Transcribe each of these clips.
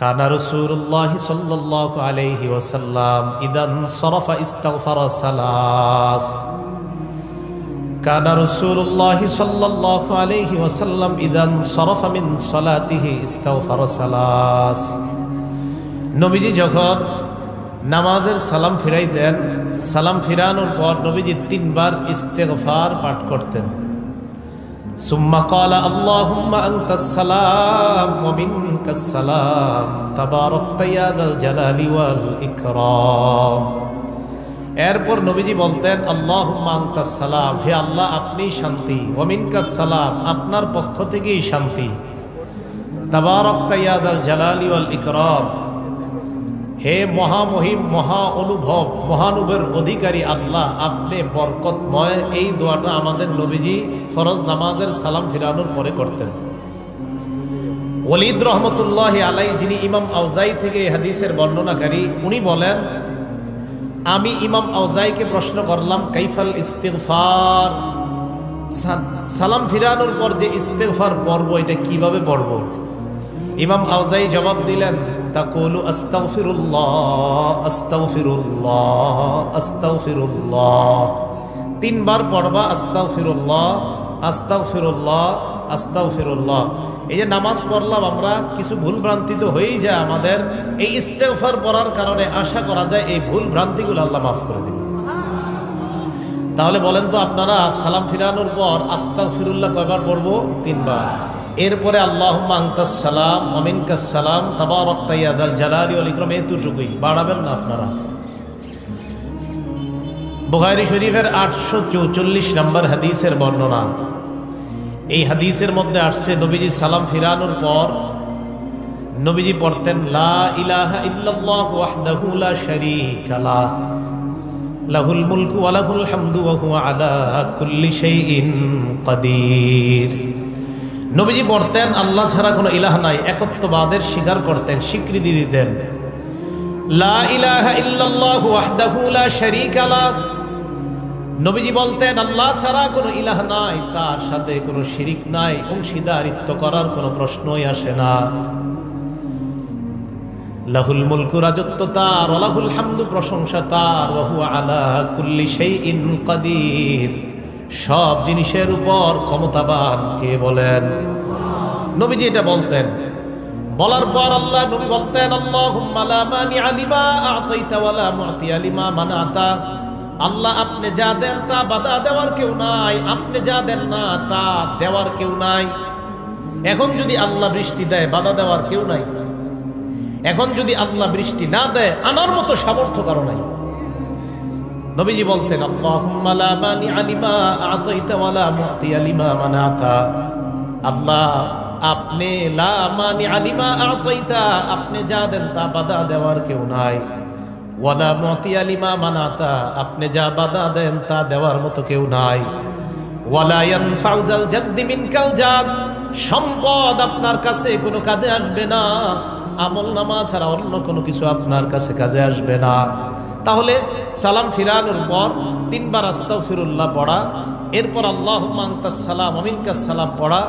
কানা রাসূলুল্লাহ সাল্লাল্লাহু আলাইহি ওয়াসাল্লাম ইদান সরাফা ইস্তাগফারা সালাস। কানা রাসূলুল্লাহ সাল্লাল্লাহু আলাইহি ওয়াসাল্লাম ইদান সরাফা মিন সালাতিহি ইস্তাগফারা সালাস। নবীজি যখন নামাজের সালাম ফিরাইতেন, সালাম ফিরানোর পর নবীজি 3 বার ইস্তেগফার পাঠ করতেন। সুম্মা ক্বালা আল্লাহুম্মা আনতাস সালাম ওয়া মিনকাস সালাম তাবারাকতা ইয়া যাল জালালি ওয়াল ইকরাম। এরপর নবীজি বলতেন আল্লাহুম্মা আনতাস সালাম, হে আল্লাহ আপনি শান্তি, ওয়া মিনকাস সালাম আপনার পক্ষ থেকেই শান্তি, তাবারাকতা ইয়া যাল জালালি ওয়াল ইকরাম, হে মহামহিম মহা অনুভব মহানুভবের অধিকারী আল্লাহ আপনি বরকতময়। এই দোয়াটা আমাদের নবীজি ফরজ নামাজের সালাম ফিরানোর পরে করতেন। ওয়ালিদ রহমতুল্লাহ আলাই, যিনি ইমাম আউজাই থেকে হাদিসের বর্ণনাকারী, উনি বলেন আমি ইমাম আউজাইকে প্রশ্ন করলাম কাইফাল ইস্তিগফার, সালাম ফিরানোর পর যে ইস্তিগফার পড়ব এটা কিভাবে পড়ব? ইমাম আউজাই জবাব দিলেন তাকুলু আস্তাগফিরুল্লাহ আস্তাগফিরুল্লাহ আস্তাগফিরুল্লাহ, 3 বার পড়বা আস্তাগফিরুল্লাহ আস্তাগফিরুল্লাহ আস্তাগফিরুল্লাহ। এই যে নামাজ পড়লাম আমরা, কিছু ভুল ভ্রান্তি তো হয়েই যায় আমাদের, এই ইস্তেগফার পড়ার কারণে আশা করা যায় এই ভুল ভ্রান্তিগুলো আল্লাহ মাফ করে দিবেন। তাহলে বলেন তো আপনারা সালাম ফিরানোর পর আস্তাগফিরুল্লাহ কয়বার পড়বো? 3 বার। এরপরে আল্লাহুম্মা আনতাস সালাম ওয়া মিনকাস সালাম তাবারাকতা ইয়া যাল জালালি ওয়াল ইকরাম, এতটুকুই, বাড়াবেন না আপনারা। বুখারী শরীফের 844 নম্বর হাদিসের বর্ণনা। এই হাদিসের মধ্যে আসছে নবীজি সালাম ফিরানোর পর নবীজি পড়তেন লা ইলাহা ইল্লাল্লাহু ওয়াহদাহু লা শারীকা লাহ লাহুল মুলকু ওয়া লাহুল হামদু ওয়া হুয়া আলা কুল্লি শাইইন কাদির। নবীজি পড়তেন আল্লাহ ছাড়া কোনো ইলাহ নাই, একত্ববাদের স্বীকার করতেন, স্বীকৃতি দিতেন। লা ইলাহা ইল্লাল্লাহু ওয়াহদাহু লা শারীকা লাহ, নবীজি বলতেন আল্লাহ ছাড়া কোনো ইলাহ নাই, তার সাথে কোনো শিরিক নাই, অংশীদারিত্ব করার কোনো প্রশ্নই আসে না। লাহুল মুলকু, রাজত্ব তার, ওয়া লাহুল হামদু, প্রশংসা তার, ওয়া হুয়া আলা কুল্লি শাইইন কাদির, সব জিনিসের উপর ক্ষমতাবান কে বলেন? নবীজি এটা বলতেন। বলার পর আল্লাহ নবী বলতেন আল্লাহুম্মা লা মানিআ লিমা আ'তাইতা ওয়া লা মু'তিয়া লিমা মানা'তা, আল্লাহ আপনি যা দেন তা বাধা দেওয়ার কেউ নাই, আপনি যা দেন না তা দেওয়ার কেউ নাই। এখন যদি আল্লাহ বৃষ্টি দেয় বাধা দেওয়ার কেউ নাই, এখন যদি আল্লাহ বৃষ্টি না দেয় আনার মতো সামর্থ্য কারো নাই। নবীজি বলতেন আল্লাহুম্মা লা মানিআ লিমা আ'তাইতা ওয়া লা মু'তিয়া লিমা মানা'তা, আল্লাহ আপনি লা মানিআ লিমা আ'তাইতা, আপনি যা দেন তা বাধা দেওয়ার কেউ নাই, ওয়া লা মু'তিয়া লিমা মানা'তা, আপনি যা বাধা দেন তা দেওয়ার মতো কেউ নাই, ওয়া লা ইয়ানফা'ু যাল জাদ্দি মিনকাল জাদ, সম্পদ আপনার কাছে কোনো কাজে আসবে না, আমল নামা ছাড়া অন্য কোনো কিছু আপনার কাছে কাজে আসবে না। তাহলে সালাম ফিরানোর পর 3 বার আস্তাগফিরুল্লাহ পড়া, এরপর আল্লাহুম্মা আনতাস সালাম ওয়া মিনকাস সালাম পড়া,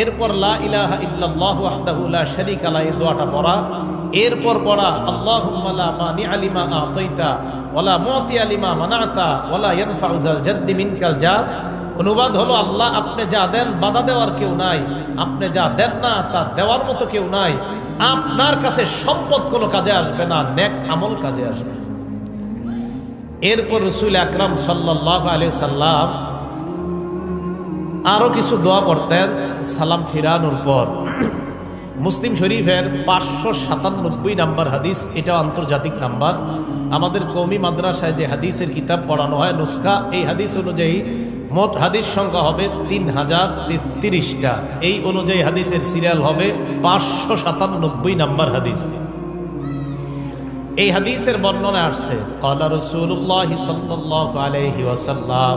এরপর লা ইলাহা ইল্লাল্লাহু ওয়াহদাহু লা শারীকা লাহু, এই দোয়াটা পড়া, এরপর পড়া আল্লাহুম্মা লা মানিআ লিমা আ'তাইতা ওয়া লা মু'তিয়া লিমা মানা'তা ওয়া লা ইয়ানফা'ু যাল জাদ্দি মিনকাল জাদ। অনুবাদ হলো আল্লাহ আপনি যা দেন বাধা দেওয়ার কেউ নাই, আপনি যা দেন না তা দেওয়ার মতো কেউ নাই, আপনার কাছে সম্পদ কোনো কাজে আসবে না, নেক আমল কাজে আসবে। এরপর রাসূল আকরাম সাল্লাল্লাহু আলাইহি সাল্লাম আরো কিছু দোয়া পড়তেন সালাম ফিরানোর পর। মুসলিম শরীফের 597 নম্বর হাদিস, এটা আন্তর্জাতিক নাম্বার। আমাদের কওমি মাদ্রাসায় যে হাদিসের কিতাব পড়ানো হয় নুসখা, এই হাদিস অনুযায়ী মোট হাদিস সংখ্যা হবে 3033টা। এই অনুযায়ী হাদিসের সিরিয়াল হবে 597 নম্বর হাদিস। এই হাদিসের বর্ণনা আসছে ক্বালা রাসূলুল্লাহ সাল্লাল্লাহু আলাইহি ওয়াসাল্লাম।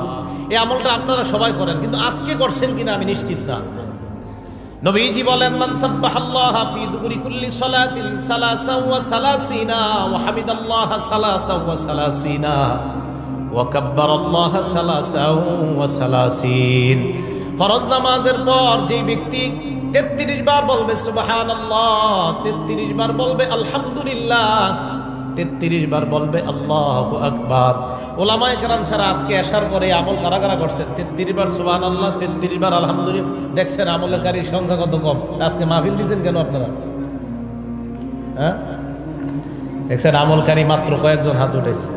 এই আমলটা আপনারা সবাই করেন, কিন্তু আজকে করছেন কিনা আমি নিশ্চিত না। নবীজি বলেন মান সাব্বাহাল্লাহা ফি দুবুরি কুল্লি সালাতিন সালাসাও ওয়া সালাসিনা ওয়া হামিদাল্লাহা সালাসাও ওয়া সালাসিনা ওয়া কাব্বারাল্লাহা সালাসাও ওয়া সালাসিন। ফরজ নামাজের পর যে ব্যক্তি 33 বার বলবে সুবহানাল্লাহ, 33 বার বলবে আলহামদুলিল্লাহ, 33 বার বলবে আল্লাহু আকবার। ওলামায়ে কেরাম ছাড়া আজকে আসার পরে আমল কারা কারা করছেন? 33 বার সুবহানাল্লাহ, 33 বার আলহামদুলিল্লাহ। দেখছেন আমলকারীর সংখ্যা কত কম। আজকে মাহফিল দিয়েছেন কেন আপনারা? হ্যাঁ, দেখছেন আমলকারী মাত্র কয়েকজন হাত উঠেছে।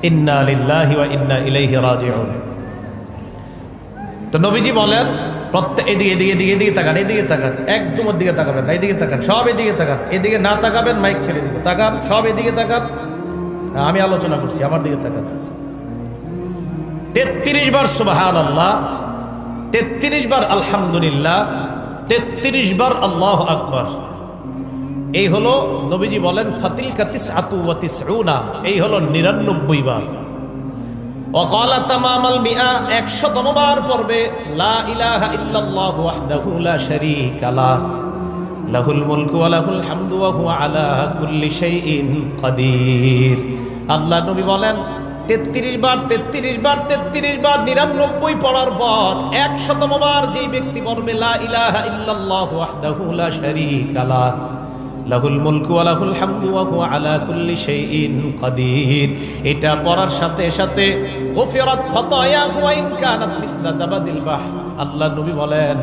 ইন্না লিল্লাহি ওয়া ইন্না ইলাইহি রাজিউন। তো নবীজি বলেন প্রত্যেক এদিকে এদিকে এদিকে এদিকে তাকান, এদিকে তাকান, একদম ওর দিকে তাকাবেন না, এদিকে তাকান, সব এদিকে তাকান, এদিকে না তাকাবেন মাইক ছেড়ে দিবেন, তাকান, সব এদিকে তাকান, আমি আলোচনা করছি, আমার দিকে তাকান। 33 বার সুবহানাল্লাহ, 33 বার আলহামদুলিল্লাহ, 33 বার আল্লাহু আকবার। এই হলো নবীজি বলেন ফাতিলকা তিসআতু ওয়া তিসউনা, এই হলো 99 বার। ওয়াকালা তামামাল মিআ, 100তম বার পড়বে লা ইলাহা ইল্লাল্লাহু ওয়াহদাহু লা শারীকা লাহ, লাহুল মুলকু ওয়া লাহুল হামদু ওয়া হুয়া আলা কুল্লি শাইইন কাদির। আল্লাহ নবী বলেন 33 বার 33 বার 33 বার 99 পড়ার পর 100তম বার যেই ব্যক্তি পড়বে লা ইলাহা ইল্লাল্লাহু ওয়াহদাহু লা শারীকা লাহ, লাহুল মুলকু ওয়া লাহুল হামদু ওয়া হুয়া আলা কুল্লি শাইইন কাদির, এটা পড়ার সাথে সাথে গুফিরাত খাতায়াহু ওয়া ইন কানাত মিসলা জাবাদিল বাহর। আল্লাহ নবী বলেন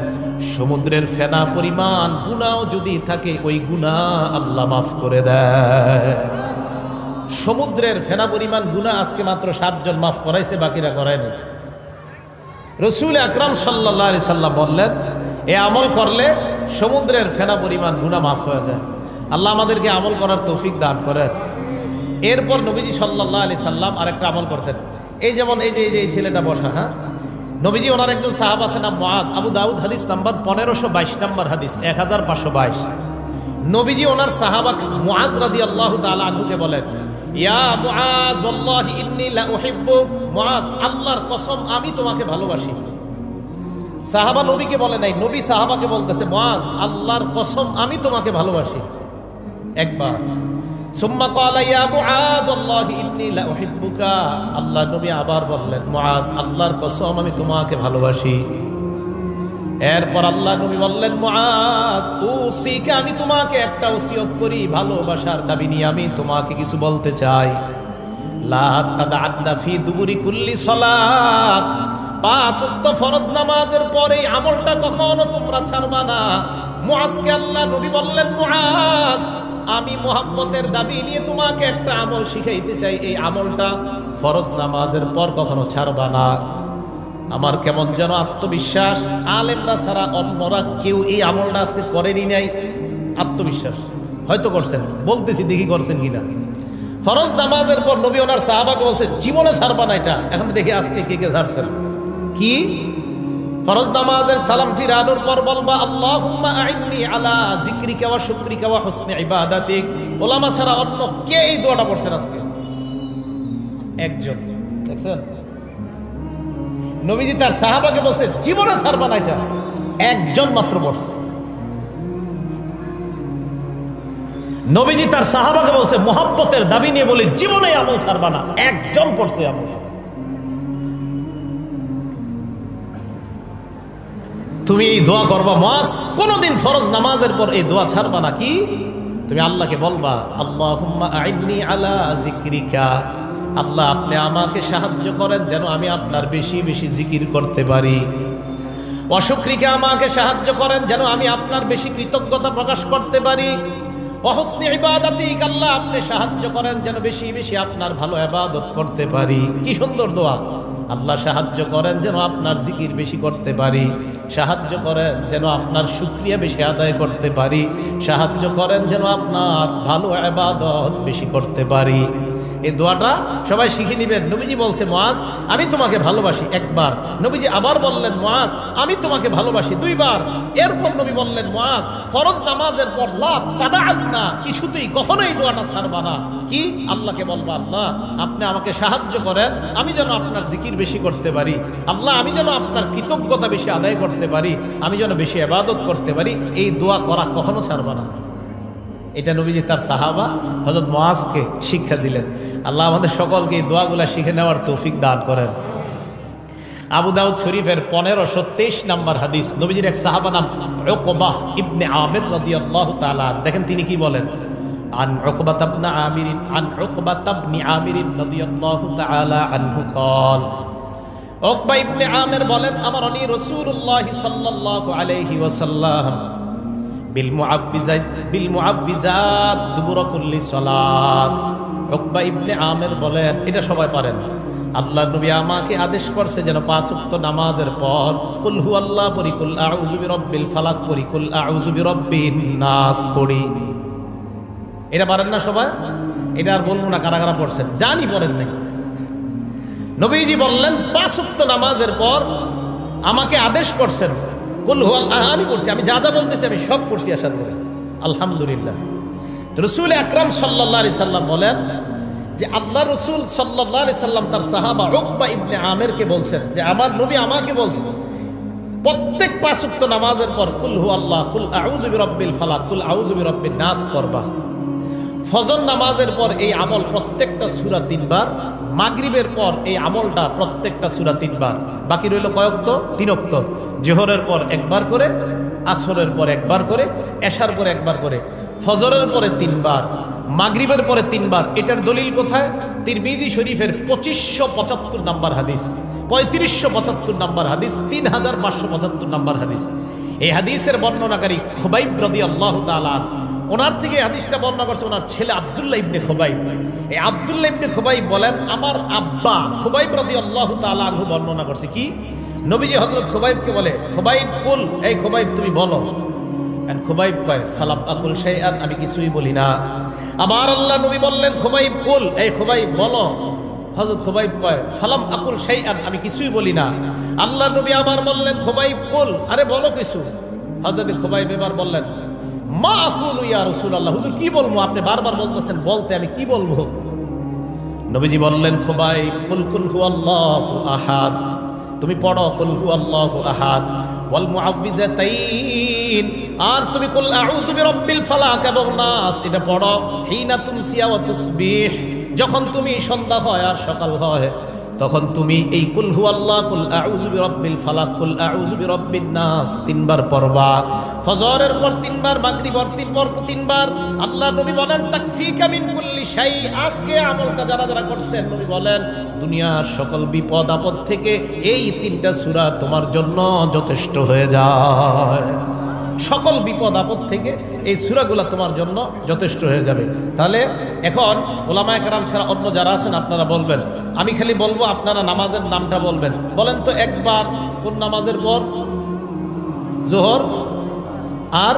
সমুদ্রের ফেনা পরিমাণ গুনাহ যদি থাকে ওই গুনাহ আল্লাহ মাফ করে দেয়। সমুদ্রের ফেনা পরিমাণ গুনাহ আজকে মাত্র 7 জন মাফ করাইছে, বাকিরা করায়নি। রাসূল আকরাম সাল্লাল্লাহু আলাইহি সাল্লাম বললেন এই আমল করলে সমুদ্রের ফেনা পরিমাণ গুনাহ মাফ হয়ে যায়। আল্লাহ আমাদেরকে আমল করার তৌফিক দান করেন। এরপর নবীজি সাল্লাল্লাহু আলাইহি সাল্লাম আরেকটা আমল করতেন। এই যেমন এই যে এই ছেলেটা বসা, হ্যাঁ, নবীজি ওনার একজন সাহাবা আছে নাম মুআজ, আবু দাউদ হাদিস নাম্বার 1522 নম্বর হাদিস, 1522। নবীজি ওনার সাহাবা মুআজ রাদিয়াল্লাহু তাআলা আনহুকে বলেন ইয়া মুআজ ওয়াল্লাহি ইন্নী লা উহিব্বুক, মুআজ আল্লাহর কসম আমি তোমাকে ভালোবাসি। সাহাবা নবীকে বলে নাই, নবী সাহাবাকে বলতেছে মুআজ আল্লাহর কসম আমি তোমাকে ভালোবাসি। একবার সুম্মা ক্বালা ইয়া মুআজ ওয়াল্লাহি ইন্নী লা উহিব্বুকা, আল্লাহ নবী আবার বললেন মুআজ আল্লাহর কসম আমি তোমাকে ভালোবাসি। এরপর আল্লাহ নবী বললেন মুআজ উসিকা, আমি তোমাকে একটা ওসিয়ত করি, ভালোবাসার দাবি নিয়ে আমি তোমাকে কিছু বলতে চাই। লা তাদআন্না ফি দুবুরি কুল্লি সালাত, 5 ওয়াক্ত ফরজ নামাজের পরে আমলটা কখনো তোমরা ছাড়বা না। মুআজকে আল্লাহ নবী বললেন মুআজ আমি মুহাব্বতের দাবি নিয়ে তোমাকে একটা আমল শিখাইতে চাই, এই আমলটা ফরজ নামাজের পর কখনো ছাড়বা না। আমার কেমন যেন আত্মবিশ্বাস, আলেমরা ছাড়া অন্যরা কেউ এই আমলটা আজকে করেনি নাই। আত্মবিশ্বাস হয়তো করছেন, বলতেছি দেখি করছেন কিনা। ফরজ নামাজের পর নবী ওনার সাহাবাকে বলছে জীবনে ছাড়বা না এটা। এখন দেখি আজকে কে কে ছাড়ছেন। কি ফরজ নামাজের সালাম ফিরানোর পর বলবা আল্লাহুম্মা আইন্নি আলা যিকরিকা ওয়া শুকরিকা ওয়া হুসনি ইবাদাতিক। ওলামা ছাড়া অন্য কে এই দোয়াটা পড়ছেন আজকে? একজন। দেখছেন নবীজি তার সাহাবাকে বলছে জীবনে ছাড়বা না এটা, একজন মাত্র পড়ছে। নবীজি তার সাহাবাকে বলছে মুহাব্বতের দাবি নিয়ে বলে জীবনে আমল ছাড়বা না, একজন পড়ছে আমল। তুমি এই দোয়া করবা মুআজ, কোনদিন ফরজ নামাজের পর এই দোয়া ছাড়বা না। কি তুমি আল্লাহকে বলবা আল্লাহুম্মা আইন্নি আলা যিকরিকা, আল্লাহ আপনি আমাকে সাহায্য করেন যেন আমি আপনার বেশি বেশি জিকির করতে পারি। ওয়া শুকরিকা, আমাকে সাহায্য করেন যেন আমি আপনার বেশি কৃতজ্ঞতা প্রকাশ করতে পারি। ওয়া হুসনি ইবাদাতিক, আল্লাহ আপনি সাহায্য করেন যেন বেশি বেশি আপনার ভালো ইবাদত করতে পারি। কি সুন্দর দোয়া। আল্লাহ সাহায্য করেন যেন আপনার জিকির বেশি করতে পারি, সাহায্য করেন যেন আপনার শুকরিয়া বেশি আদায় করতে পারি, সাহায্য করেন যেন আপনার ভালো ইবাদত বেশি করতে পারি। এই দোয়াটা সবাই শিখে নেবেন। নবীজি বলছে মুআজ আমি তোমাকে ভালোবাসি, একবার। নবীজি আবার বললেন মুআজ আমি তোমাকে ভালোবাসি, 2 বার। এরপর নবী বললেন মুআজ ফরজ নামাজের পর লা তাদআন্না, কিছুতেই কখনো এই দোয়াটা ছাড়বা না। কি আল্লাহকে বলবা আল্লাহ আপনি আমাকে সাহায্য করেন আমি যেন আপনার জিকির বেশি করতে পারি, আল্লাহ আমি যেন আপনার কৃতজ্ঞতা বেশি আদায় করতে পারি, আমি যেন বেশি ইবাদত করতে পারি। এই দোয়া করা কখনো ছাড়বা না। এটা নবীজি তার সাহাবা হযরত মুআজকে শিক্ষা দিলেন। আল্লাহ আমাদের সকলকে এই দোয়াগুলা শিখে নেওয়ার তৌফিক দান করেন। আবু দাউদ শরীফের 1523 নম্বর হাদিস, নবীজির এক সাহাবা নাম উকবাহ ইবনে আমির রাদিয়াল্লাহু তাআলা, দেখেন তিনি কি বলেন। عن عقبة بن عامر رضي الله تعالى عنه قال عقبة ابن عامر বলেন আমারনি রাসূলুল্লাহ সাল্লাল্লাহু আলাইহি ওয়াসাল্লাম বিলমুআব্বিজাত দুবুর কুল্লি সালাত। উকবা ইবনে আমির বলেন, এটা সবাই পারেন, আল্লাহ নবী আমাকে আদেশ করছে যেন 5 ওয়াক্ত নামাজের পর কুল হুয়াল্লাহ পড়ি, কুল আউযু বিরাব্বিল ফালাক পড়ি, কুল আউযু বিরাব্বিন নাস পড়ি। এটা পারেন না সবাই? এটা আর বলবো না কারা কারা পড়ছেন, জানি পড়েন নাই। নবীজি বললেন 5 ওয়াক্ত নামাজের পর আমাকে আদেশ করছেন, কুল হুয়াল্লাহ আমি পড়ছি, আমি যা যা বলতেছি আমি সব পড়ছি আশা করি আলহামদুলিল্লাহ। রাসূল আকরাম সাল্লাল্লাহু আলাইহি সাল্লাম বলেন যে আল্লাহ রাসূল সাল্লাল্লাহু আলাইহি সাল্লাম তার সাহাবা উকবা ইবনে আমিরকে বলছেন যে আমার নবী আমাকে বলছেন প্রত্যেক 5 ওয়াক্ত নামাজের পর কুল হুয়াল্লাহ, কুল আউযু বিরাব্বিল ফালাক, কুল আউযু বিরাব্বিন নাস পড়বা। ফজর নামাজের পর এই আমল প্রত্যেকটা সূরা 3 বার, মাগরিবের পর এই আমলটা প্রত্যেকটা সূরা 3 বার, বাকি রইল কয়ক্ত? 3 ওয়াক্ত। জোহরের পর একবার করে, আসরের পর একবার করে, এশার পরে একবার করে, ফজরের পরে 3 বার, মাগরিবের পরে 3 বার। এটার দলিল কোথায়? তিরমিজি শরীফের 2575 নম্বর হাদিস, 3575 নম্বর হাদিস, 3575 নম্বর হাদিস। এই হাদিসের বর্ণনাকারী খুবাইব রাদিয়াল্লাহু তাআলা, ওনার থেকে হাদিসটা বর্ণনা করছে ওনার ছেলে আব্দুল্লাহ ইবনে খুবাইব। এই আব্দুল্লাহ ইবনে খুবাইব বলেন আমার আব্বা খুবাইব রাদিয়াল্লাহু তাআলা আনহু বর্ণনা করছে কি, নবীজি হযরত খুবাইবকে বলে, খুবাইব কুল, এই খুবাইব তুমি বলো। এন্ড খুবাইব কয় ফালাম আকুল শাইআন, আমি কিছুই বলি না। আমার আল্লাহ নবী বললেন খুবাইব কুল, এই খুবাইব বলো। হযরত খুবাইব কয় ফালাম আকুল শাইআন, আমি কিছুই বলি না। আল্লাহ নবী আবার বললেন খুবাইব কুল, আরে বলো কিছু। হযরত খুবাইব এবার বললেন মা আকুলু ইয়া রাসূলুল্লাহ, হুজুর কি বলবো, আপনি বারবার বলতেছেন বলতে, আমি কি বলবো? নবীজি বললেন খুবাইব কুল কুল হুয়াল্লাহু আহাদ, তুমি পড়ো কুল হুয়াল্লাহু আহাদ ওয়াল মুআউযিজাতাইন, আর তুমি কুল আউযু বিরাব্বিল ফালাক এবং নাস এটা পড়ো। হিনা তুমসিয়া ওয়া তুসবিহ, যখন তুমি সন্ধ্যা হয় আর সকাল হয় তখন তুমি এই কুল হুয়াল্লাহ, কুল আউযু বিরাব্বিল ফালাক, কুল আউযু বিরাব্বিন নাস 3 বার পড়বা। ফজরের পর 3 বার, মাগরিবের পর 3 বার। আল্লাহ নবী বলেন তাকফিকা মিন কুল্লি শাই, আজকে আমলটা যারা যারা করছেন নবী বলেন দুনিয়ার সকল বিপদ আপদ থেকে এই 3টা সূরা তোমার জন্য যথেষ্ট হয়ে যায়। সকল বিপদ আপদ থেকে এই সূরাগুলো তোমার জন্য যথেষ্ট হয়ে যাবে। তাহলে এখন ওলামায়ে কেরাম ছাড়া অন্য যারা আছেন আপনারা বলবেন, আমি খালি বলবো আপনারা নামাজের নামটা বলবেন। বলেন তো একবার কোন নামাজের পর? জোহর আর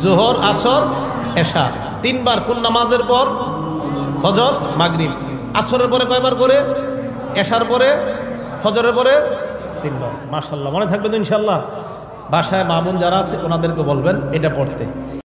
জোহর, আসর, এশা। 3 বার কোন নামাজের পর? ফজর, মাগরিব। আসরের পরে কয়বার করে? এশার পরে, ফজরের পরে 3 বার। মাশাআল্লাহ, মনে থাকবে তো ইনশাআল্লাহ। বাসায় মামুন যারা আছে ওনাদেরকে বলবেন এটা পড়তে।